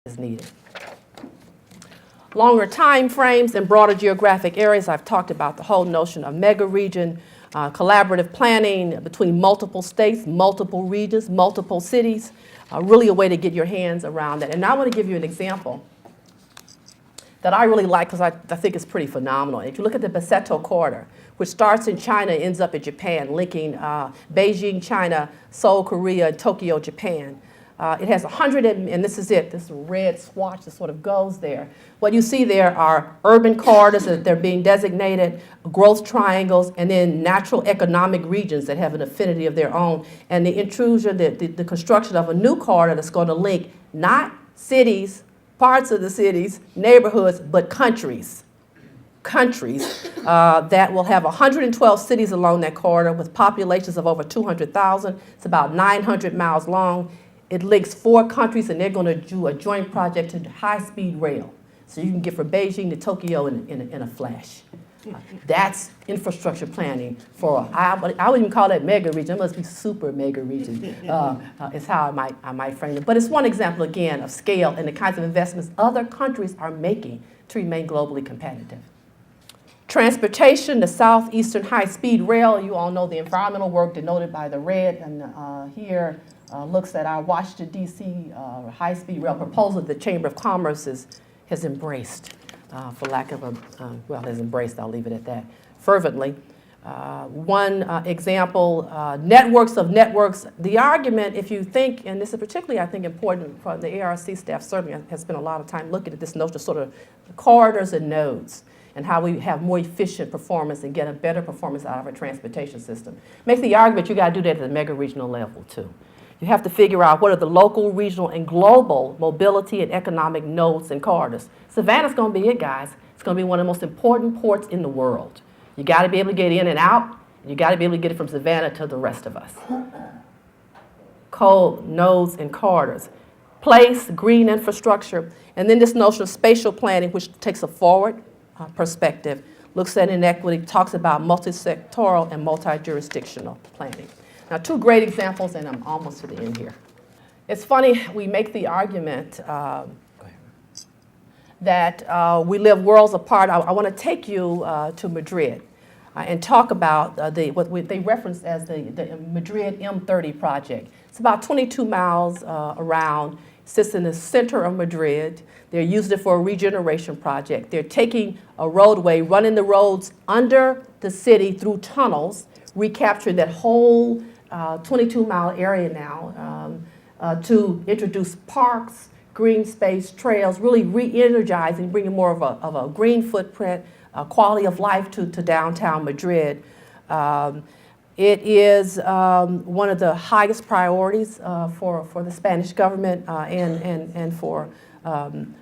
is needed. Longer time frames and broader geographic areas. I've talked about the whole notion of mega-region, collaborative planning between multiple states, multiple regions, multiple cities. Really a way to get your hands around that. And now I want to give you an example that I really like because I think it's pretty phenomenal. If you look at the Baseto Corridor, which starts in China, ends up in Japan, linking Beijing, China, Seoul, Korea, and Tokyo, Japan. It has 100, and this is it, this red swatch that sort of goes there. What you see there are urban corridors that they're being designated, growth triangles, and then natural economic regions that have an affinity of their own. And the intrusion, the construction of a new corridor that's going to link not cities, parts of the cities, neighborhoods, but countries. That will have 112 cities along that corridor with populations of over 200,000. It's about 900 miles long. It links 4 countries, and they're going to do a joint project to high-speed rail. So you can get from Beijing to Tokyo in a flash. That's infrastructure planning for, I would even call that mega region. It must be super mega region, is how I might frame it. But it's one example, again, of scale and the kinds of investments other countries are making to remain globally competitive. Transportation, the Southeastern High-Speed Rail, you all know the environmental work denoted by the red, and here looks at our Washington, D.C. high-speed rail proposal that the Chamber of Commerce has embraced, for lack of has embraced, I'll leave it at that, fervently. One example, networks of networks. The argument, if you think, and this is particularly, I think, important for the ARC staff, certainly has spent a lot of time looking at this notion of sort of corridors and nodes, and how we have more efficient performance and get a better performance out of our transportation system. Makes the argument you got to do that at the mega-regional level, too. You have to figure out what are the local, regional, and global mobility and economic nodes and corridors. Savannah's going to be it, guys. It's going to be one of the most important ports in the world. You got to be able to get in and out. You got to be able to get it from Savannah to the rest of us. Coal, nodes, and corridors. Place, green infrastructure, and then this notion of spatial planning, which takes a forward perspective, looks at inequity, talks about multi-sectoral and multi-jurisdictional planning. Now, 2 great examples, and I'm almost to the end here. It's funny, we make the argument that we live worlds apart. I want to take you to Madrid and talk about what they reference as the Madrid M30 project. It's about 22 miles around. Sits in the center of Madrid. They're using it for a regeneration project. They're taking a roadway, running the roads under the city through tunnels, recapturing that whole 22-mile area now to introduce parks, green space, trails, really re-energizing, bringing more of a green footprint, quality of life to downtown Madrid. It is one of the highest priorities for the Spanish government and for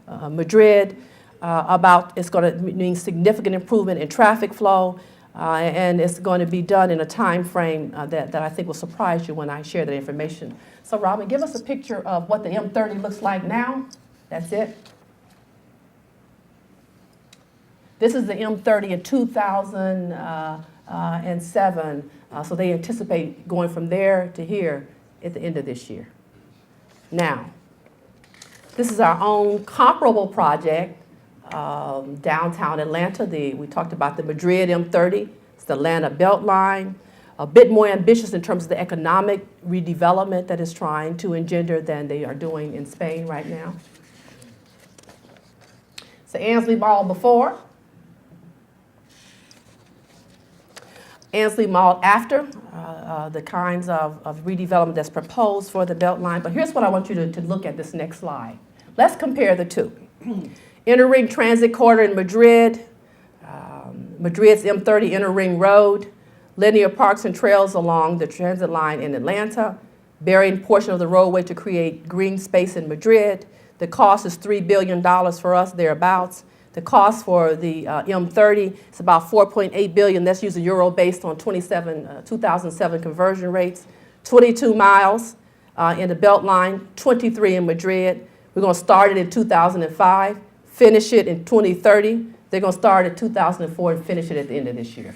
Madrid. It's going to mean significant improvement in traffic flow, and it's going to be done in a time frame that I think will surprise you when I share that information. So, Robin, give us a picture of what the M30 looks like now. That's it. This is the M30 in 2007. So they anticipate going from there to here at the end of this year. Now, this is our own comparable project, downtown Atlanta. We talked about the Madrid M30. It's the Atlanta Beltline. A bit more ambitious in terms of the economic redevelopment that is trying to engender than they are doing in Spain right now. So Ansley Mall before. Ansley Mall after, the kinds of redevelopment that's proposed for the Beltline. But here's what I want you to look at this next slide. Let's compare the two. Inner Ring Transit Corridor in Madrid, Madrid's M30 Inner Ring Road, linear parks and trails along the transit line in Atlanta, burying portion of the roadway to create green space in Madrid. The cost is $3 billion for us, thereabouts. The cost for the M30 is about $4.8 billion. That's using euro based on 2007 conversion rates. 22 miles in the Beltline, 23 in Madrid. We're going to start it in 2005, finish it in 2030. They're going to start in 2004 and finish it at the end of this year.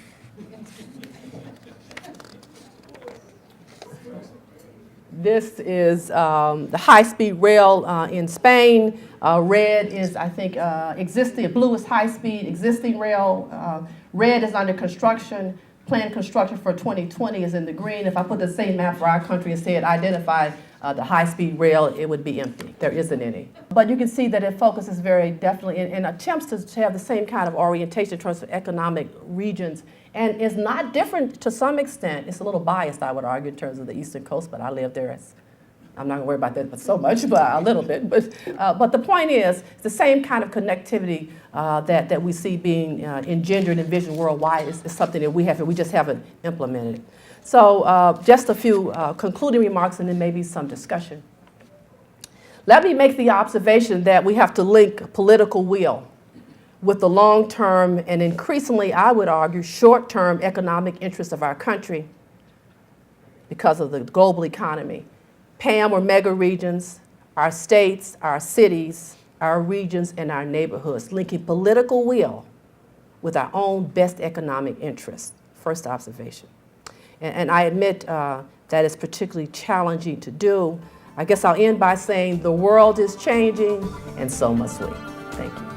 This is the high-speed rail in Spain. Red is, I think, existing. Blue is high-speed existing rail. Red is under construction. Planned construction for 2020 is in the green. If I put the same map for our country and said identify the high-speed rail, it would be empty. There isn't any. But you can see that it focuses very definitely in attempts to have the same kind of orientation in terms of economic regions, and is not different to some extent. It's a little biased, I would argue, in terms of the Eastern Coast, but I live there. I'm not going to worry about that but so much, but a little bit. But the point is, it's the same kind of connectivity that we see being engendered and envisioned worldwide is something that we have, and we just haven't implemented it. So just a few concluding remarks and then maybe some discussion. Let me make the observation that we have to link political will with the long-term and increasingly, I would argue, short-term economic interests of our country because of the global economy. PAM or mega regions, our states, our cities, our regions, and our neighborhoods, linking political will with our own best economic interests. First observation. And I admit that it's particularly challenging to do. I guess I'll end by saying the world is changing, and so must we. Thank you.